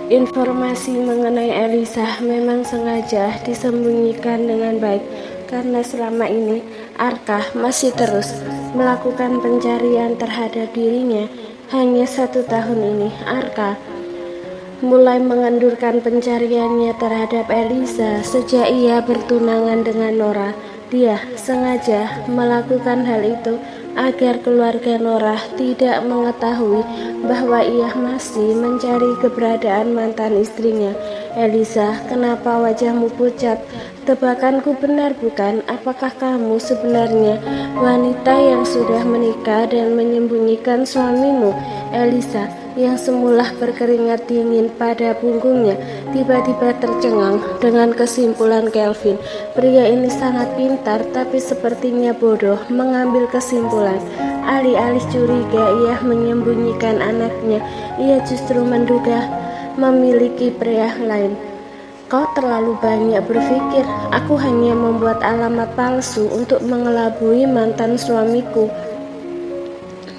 Informasi mengenai Elisa memang sengaja disembunyikan dengan baik karena selama ini Arka masih terus melakukan pencarian terhadap dirinya. Hanya 1 tahun ini Arka mulai mengendurkan pencariannya terhadap Elisa sejak ia bertunangan dengan Nora. Dia sengaja melakukan hal itu agar keluarga Nora tidak mengetahui bahwa ia masih mencari keberadaan mantan istrinya. Elisa, kenapa wajahmu pucat? Tebakanku benar bukan? Apakah kamu sebenarnya wanita yang sudah menikah dan menyembunyikan suamimu? Elisa, yang semula berkeringat dingin pada punggungnya, tiba-tiba tercengang dengan kesimpulan Kelvin. Pria ini sangat pintar, tapi sepertinya bodoh mengambil kesimpulan. Alih-alih curiga ia menyembunyikan anaknya, ia justru menduga memiliki pria lain. Kau terlalu banyak berpikir. Aku hanya membuat alamat palsu untuk mengelabui mantan suamiku.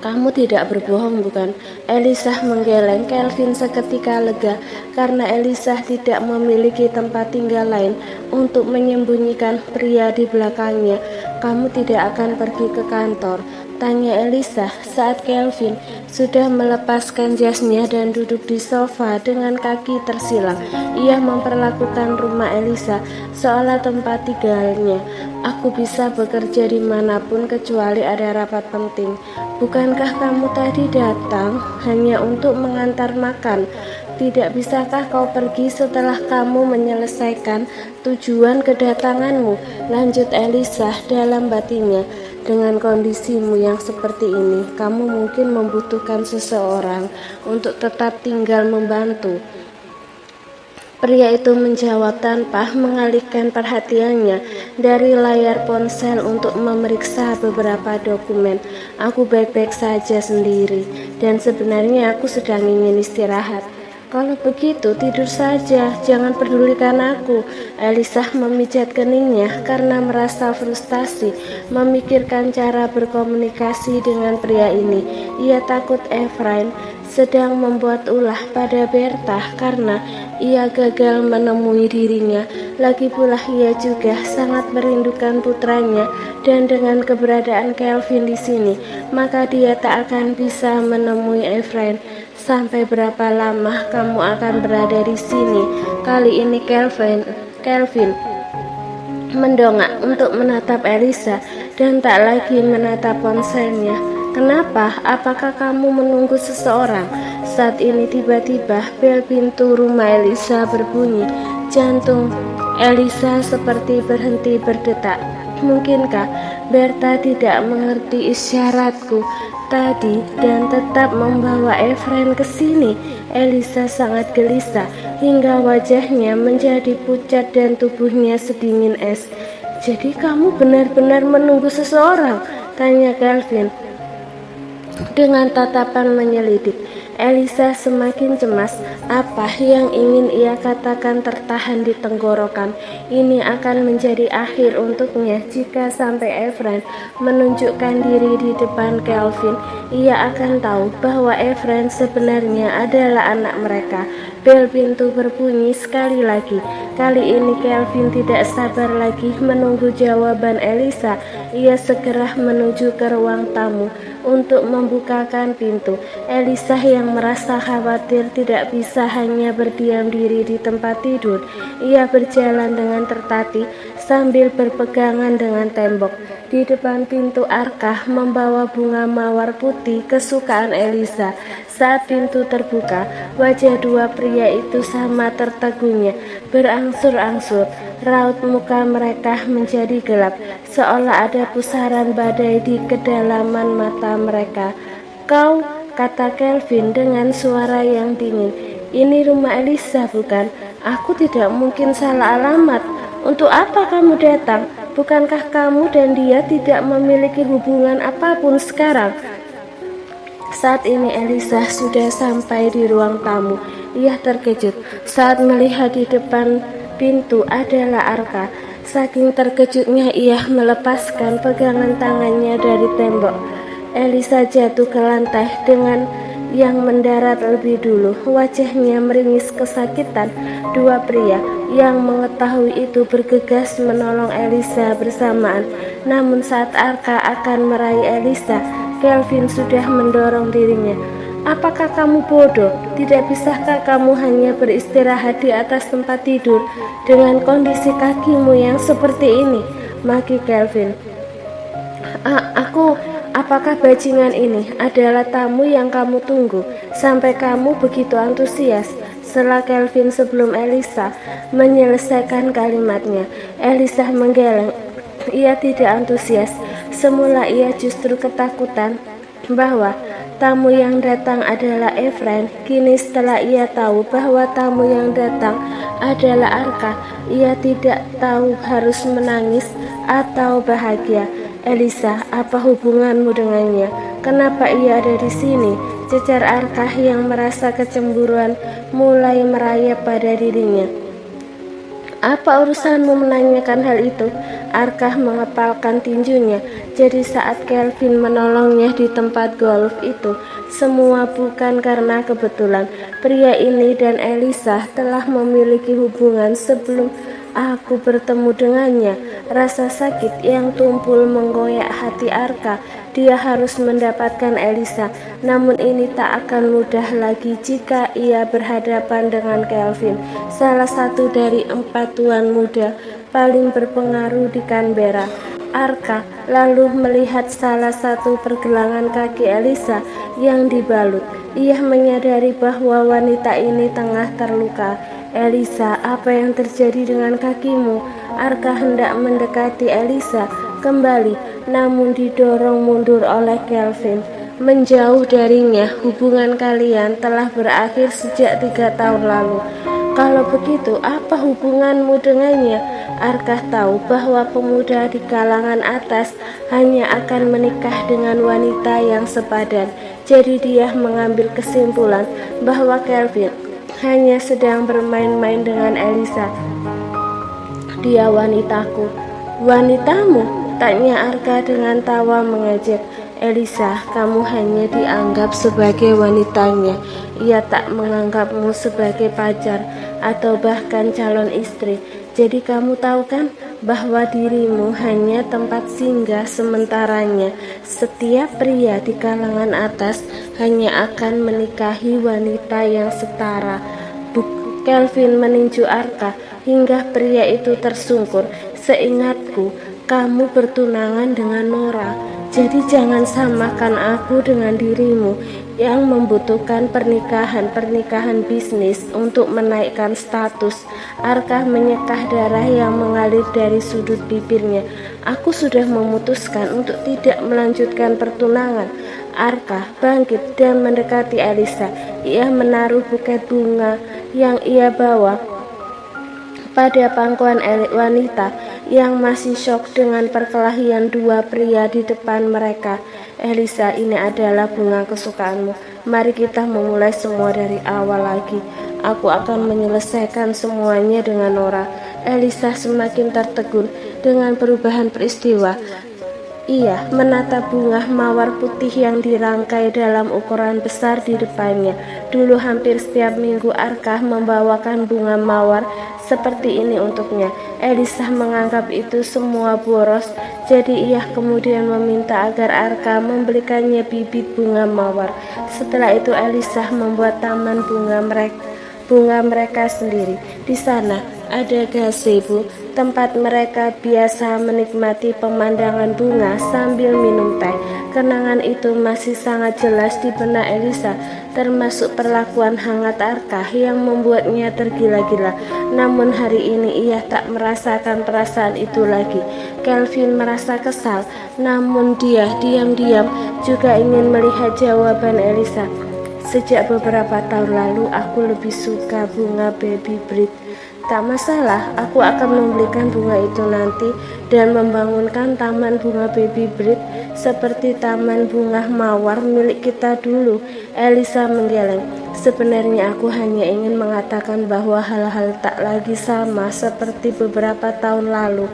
Kamu tidak berbohong, bukan? Elisa menggeleng. Kelvin seketika lega karena Elisa tidak memiliki tempat tinggal lain untuk menyembunyikan pria di belakangnya. Kamu tidak akan pergi ke kantor? Tanya Elisa saat Kelvin sudah melepaskan jasnya dan duduk di sofa dengan kaki tersilang. Ia memperlakukan rumah Elisa seolah tempat tinggalnya. Aku bisa bekerja dimanapun kecuali ada rapat penting. Bukankah kamu tadi datang hanya untuk mengantar makan? Tidak bisakah kau pergi setelah kamu menyelesaikan tujuan kedatanganmu? Lanjut Elisa dalam batinnya. Dengan kondisimu yang seperti ini, kamu mungkin membutuhkan seseorang untuk tetap tinggal membantu. Pria itu menjawab tanpa mengalihkan perhatiannya dari layar ponsel untuk memeriksa beberapa dokumen. Aku baik-baik saja sendiri, dan sebenarnya aku sedang ingin istirahat. Kalau begitu tidur saja, jangan pedulikan aku. Elisa memijat keningnya karena merasa frustasi memikirkan cara berkomunikasi dengan pria ini. Ia takut Efrain sedang membuat ulah pada Berta karena ia gagal menemui dirinya. Lagi pula ia juga sangat merindukan putranya, dan dengan keberadaan Kelvin di sini, maka dia tak akan bisa menemui Efrain. Sampai berapa lama kamu akan berada di sini? Kali ini Kelvin mendongak untuk menatap Elisa dan tak lagi menatap ponselnya. Kenapa? Apakah kamu menunggu seseorang? Saat ini tiba-tiba bel pintu rumah Elisa berbunyi. Jantung Elisa seperti berhenti berdetak. Mungkinkah Berta tidak mengerti isyaratku tadi dan tetap membawa Efrain ke sini? Elisa sangat gelisah hingga wajahnya menjadi pucat dan tubuhnya sedingin es. Jadi kamu benar-benar menunggu seseorang? Tanya Kelvin dengan tatapan menyelidik. Elisa semakin cemas. Apa yang ingin ia katakan tertahan di tenggorokan. Ini akan menjadi akhir untuknya jika sampai Efrain menunjukkan diri di depan Kelvin. Ia akan tahu bahwa Efrain sebenarnya adalah anak mereka. Bel pintu berbunyi sekali lagi. Kali ini Kelvin tidak sabar lagi menunggu jawaban Elisa. Ia segera menuju ke ruang tamu untuk membukakan pintu. Elisa yang merasa khawatir tidak bisa hanya berdiam diri di tempat tidur. Ia berjalan dengan tertatih sambil berpegangan dengan tembok. Di depan pintu Arka membawa bunga mawar putih kesukaan Elisa. Saat pintu terbuka, wajah dua pria itu sama terteguhnya, berangsur-angsur. Raut muka mereka menjadi gelap, seolah ada pusaran badai di kedalaman mata mereka. Kau, kata Kelvin dengan suara yang dingin. Ini rumah Elisa, bukan? Aku tidak mungkin salah alamat. Untuk apa kamu datang? Bukankah kamu dan dia tidak memiliki hubungan apapun sekarang? Saat ini Elisa sudah sampai di ruang tamu. Ia terkejut saat melihat di depan pintu adalah Arka. Saking terkejutnya ia melepaskan pegangan tangannya dari tembok. Elisa jatuh ke lantai dengan yang mendarat lebih dulu. Wajahnya meringis kesakitan. Dua pria yang mengetahui itu bergegas menolong Elisa bersamaan. Namun saat Arka akan meraih Elisa, Kelvin sudah mendorong dirinya. Apakah kamu bodoh? Tidak bisakah kamu hanya beristirahat di atas tempat tidur dengan kondisi kakimu yang seperti ini? Maki Kelvin. Apakah bajingan ini adalah tamu yang kamu tunggu sampai kamu begitu antusias? Sela Kelvin sebelum Elisa menyelesaikan kalimatnya. Elisa menggeleng. Ia tidak antusias. Semula ia justru ketakutan bahwa tamu yang datang adalah Efrain. Kini setelah ia tahu bahwa tamu yang datang adalah Arka, ia tidak tahu harus menangis atau bahagia. Elisa, apa hubunganmu dengannya? Kenapa ia ada di sini? Cecar Arka yang merasa kecemburuan mulai merayap pada dirinya. Apa urusanmu menanyakan hal itu? Arka mengepalkan tinjunya. Jadi saat Kelvin menolongnya di tempat golf itu, semua bukan karena kebetulan. Pria ini dan Elisa telah memiliki hubungan sebelum aku bertemu dengannya. Rasa sakit yang tumpul menggoyak hati Arka. Dia harus mendapatkan Elisa, namun ini tak akan mudah lagi jika ia berhadapan dengan Kelvin, salah satu dari 4 tuan muda paling berpengaruh di Canberra. Arka lalu melihat salah satu pergelangan kaki Elisa yang dibalut. Ia menyadari bahwa wanita ini tengah terluka. Elisa, apa yang terjadi dengan kakimu? Arka hendak mendekati Elisa kembali, namun didorong mundur oleh Kelvin. Menjauh darinya, hubungan kalian telah berakhir sejak 3 tahun lalu. Kalau begitu, apa hubunganmu dengannya? Arka tahu bahwa pemuda di kalangan atas hanya akan menikah dengan wanita yang sepadan. Jadi dia mengambil kesimpulan bahwa Kelvin hanya sedang bermain-main dengan Elisa. Dia wanitaku. Wanitamu? Tanya Arka dengan tawa mengejek. Elisa, kamu hanya dianggap sebagai wanitanya. Ia tak menganggapmu sebagai pacar atau bahkan calon istri. Jadi kamu tahu kan bahwa dirimu hanya tempat singgah sementaranya. Setiap pria di kalangan atas hanya akan menikahi wanita yang setara. Kelvin meninju Arka hingga pria itu tersungkur. Seingatku, kamu bertunangan dengan Nora. Jadi jangan samakan aku dengan dirimu yang membutuhkan pernikahan bisnis untuk menaikkan status. Arka menyekah darah yang mengalir dari sudut bibirnya. Aku sudah memutuskan untuk tidak melanjutkan pertunangan. Arka bangkit dan mendekati Elisa. Ia menaruh buket bunga yang ia bawa pada pangkuan wanita yang masih syok dengan perkelahian dua pria di depan mereka. Elisa, ini adalah bunga kesukaanmu. Mari kita memulai semua dari awal lagi. Aku akan menyelesaikan semuanya dengan Nora. Elisa semakin tertegun dengan perubahan peristiwa. Ia menatap bunga mawar putih yang dirangkai dalam ukuran besar di depannya. Dulu hampir setiap minggu Arka membawakan bunga mawar seperti ini untuknya. Elisa menganggap itu semua boros, jadi ia kemudian meminta agar Arka membelikannya bibit bunga mawar. Setelah itu Elisa membuat taman bunga mereka sendiri. Di sana ada gazebo, tempat mereka biasa menikmati pemandangan bunga sambil minum teh. Kenangan itu masih sangat jelas di benak Elisa, termasuk perlakuan hangat Arka yang membuatnya tergila-gila. Namun hari ini ia tak merasakan perasaan itu lagi. Kelvin merasa kesal, namun dia diam-diam juga ingin melihat jawaban Elisa. Sejak beberapa tahun lalu aku lebih suka bunga baby breed. Tak masalah, aku akan membelikan bunga itu nanti dan membangunkan taman bunga baby breed seperti taman bunga mawar milik kita dulu. Elisa menggeleng. Sebenarnya aku hanya ingin mengatakan bahwa hal-hal tak lagi sama seperti beberapa tahun lalu.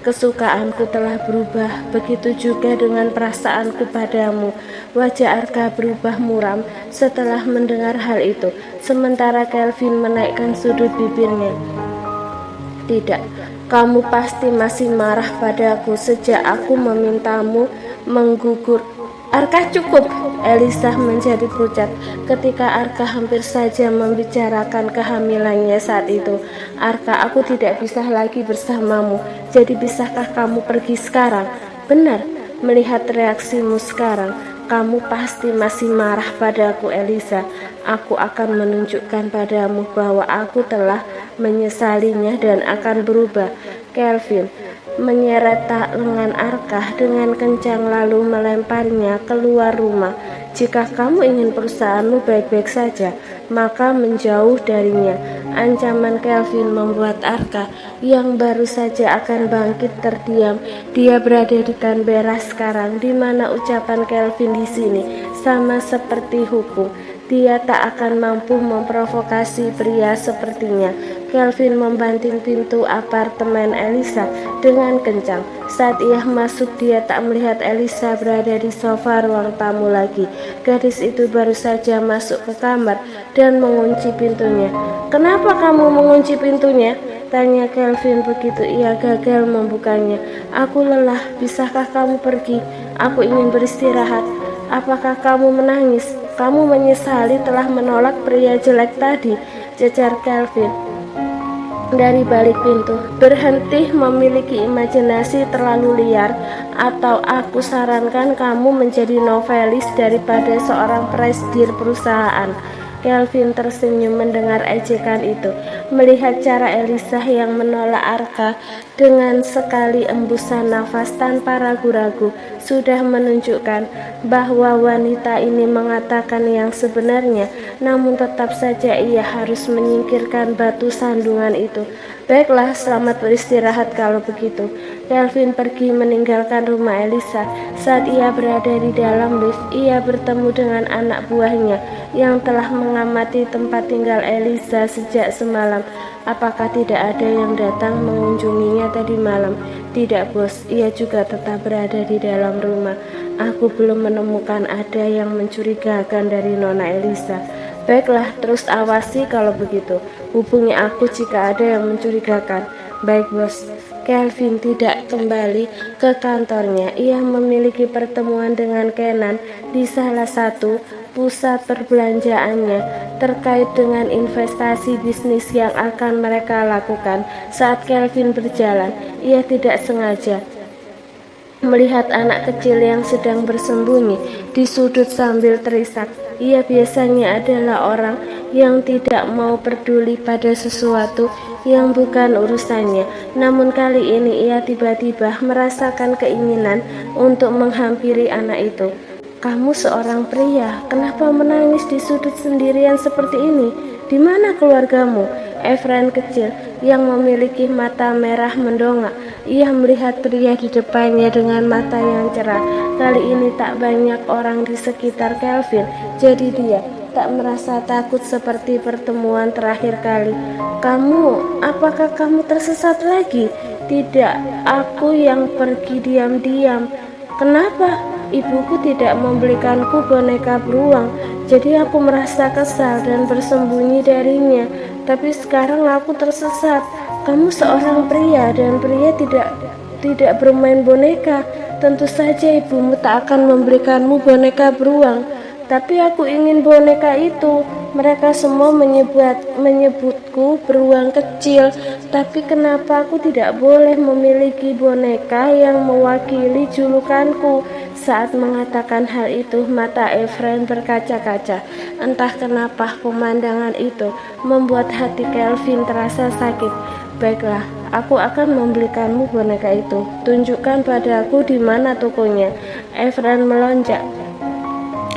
kesukaanku telah berubah, begitu juga dengan perasaanku padamu. Wajah Arka berubah muram setelah mendengar hal itu, sementara Kelvin menaikkan sudut bibirnya. Tidak, kamu pasti masih marah padaku sejak aku memintamu menggugur. Arka, cukup! Elisa menjadi pucat ketika Arka hampir saja membicarakan kehamilannya saat itu. Arka, aku tidak bisa lagi bersamamu, jadi bisakah kamu pergi sekarang? Benar, melihat reaksimu sekarang, kamu pasti masih marah padaku, Elisa. Aku akan menunjukkan padamu bahwa aku telah menyesalinya dan akan berubah. Kelvin menyeret lengan Arka dengan kencang lalu melemparnya keluar rumah. Jika kamu ingin perusahaanmu baik-baik saja, maka menjauh darinya. Ancaman Kelvin membuat Arka yang baru saja akan bangkit terdiam. Dia berada di Canberra sekarang, di mana ucapan Kelvin di sini sama seperti hukum. Dia tak akan mampu memprovokasi pria sepertinya. Kelvin membanting pintu apartemen Elisa dengan kencang. Saat ia masuk, dia tak melihat Elisa berada di sofa ruang tamu lagi. Gadis itu baru saja masuk ke kamar dan mengunci pintunya. "Kenapa kamu mengunci pintunya?" tanya Kelvin begitu ia gagal membukanya. "Aku lelah, bisakah kamu pergi? Aku ingin beristirahat." "Apakah kamu menangis? Kamu menyesali telah menolak pria jelek tadi?" jejar Kelvin dari balik pintu. "Berhenti memiliki imajinasi terlalu liar, atau aku sarankan kamu menjadi novelis daripada seorang presidir perusahaan." Kelvin tersenyum mendengar ejekan itu. Melihat cara Elisa yang menolak Arka dengan sekali embusan nafas tanpa ragu-ragu sudah menunjukkan bahwa wanita ini mengatakan yang sebenarnya, namun tetap saja ia harus menyingkirkan batu sandungan itu. "Baiklah, selamat beristirahat kalau begitu." Kelvin pergi meninggalkan rumah Elisa. Saat ia berada di dalam lift, ia bertemu dengan anak buahnya yang telah mengamati tempat tinggal Elisa sejak semalam. "Apakah tidak ada yang datang mengunjunginya tadi malam?" "Tidak, bos, ia juga tetap berada di dalam rumah. Aku belum menemukan ada yang mencurigakan dari Nona Elisa." "Baiklah, terus awasi kalau begitu. Hubungi aku jika ada yang mencurigakan." "Baik, bos." Kelvin tidak kembali ke kantornya. Ia memiliki pertemuan dengan Kenan di salah satu pusat perbelanjaannya terkait dengan investasi bisnis yang akan mereka lakukan. Saat Kelvin berjalan, ia tidak sengaja melihat anak kecil yang sedang bersembunyi di sudut sambil terisak. Ia biasanya adalah orang yang tidak mau peduli pada sesuatu yang bukan urusannya. Namun kali ini ia tiba-tiba merasakan keinginan untuk menghampiri anak itu. "Kamu seorang pria, kenapa menangis di sudut sendirian seperti ini? Di mana keluargamu?" Efren kecil yang memiliki mata merah mendongak. Ia melihat pria di depannya dengan mata yang cerah. Kali ini tak banyak orang di sekitar Kelvin, jadi dia tak merasa takut seperti pertemuan terakhir kali. Apakah kamu tersesat lagi?" "Tidak, aku yang pergi diam-diam." "Kenapa?" "Ibuku tidak membelikanku boneka beruang, jadi aku merasa kesal dan bersembunyi darinya. Tapi sekarang aku tersesat." "Kamu seorang pria dan pria tidak bermain boneka. Tentu saja ibumu tak akan memberikanmu boneka beruang." "Tapi aku ingin boneka itu. Mereka semua menyebutku beruang kecil. Tapi kenapa aku tidak boleh memiliki boneka yang mewakili julukanku?" Saat mengatakan hal itu, mata Efren berkaca-kaca. Entah kenapa pemandangan itu membuat hati Kelvin terasa sakit. "Baiklah, aku akan membelikanmu boneka itu. Tunjukkan padaku di mana tokonya." Efren melonjak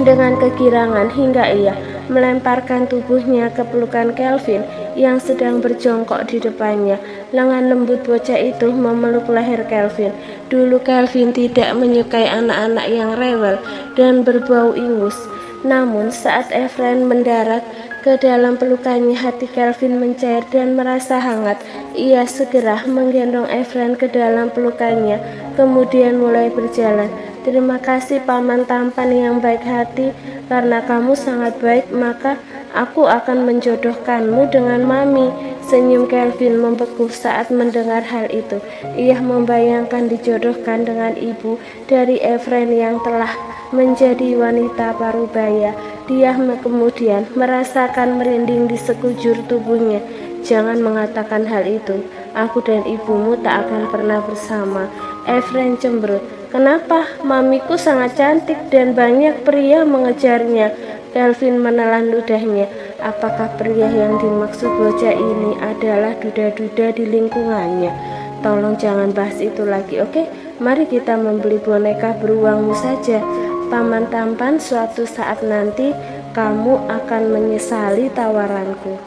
dengan kegirangan hingga ia melemparkan tubuhnya ke pelukan Kelvin yang sedang berjongkok di depannya. Lengan lembut bocah itu memeluk leher Kelvin. Dulu Kelvin tidak menyukai anak-anak yang rewel dan berbau ingus. Namun saat Efren mendarat ke dalam pelukannya, hati Kelvin mencair dan merasa hangat. Ia segera menggendong Efren ke dalam pelukannya, kemudian mulai berjalan. Terima kasih paman tampan yang baik hati, karena kamu sangat baik maka aku akan menjodohkanmu dengan mami. Senyum Kelvin membeku saat mendengar hal itu. Ia membayangkan dijodohkan dengan ibu dari Efren yang telah menjadi wanita parubaya. Dia kemudian merasakan merinding di sekujur tubuhnya. Jangan mengatakan hal itu. Aku dan ibumu tak akan pernah bersama. Efren cemberut. Kenapa? Mamiku sangat cantik dan banyak pria mengejarnya. Kelvin menelan ludahnya. Apakah pria yang dimaksud bocah ini adalah duda-duda di lingkungannya? Tolong jangan bahas itu lagi, oke? Mari kita membeli boneka beruangmu saja. Paman tampan, suatu saat nanti kamu akan menyesali tawaranku.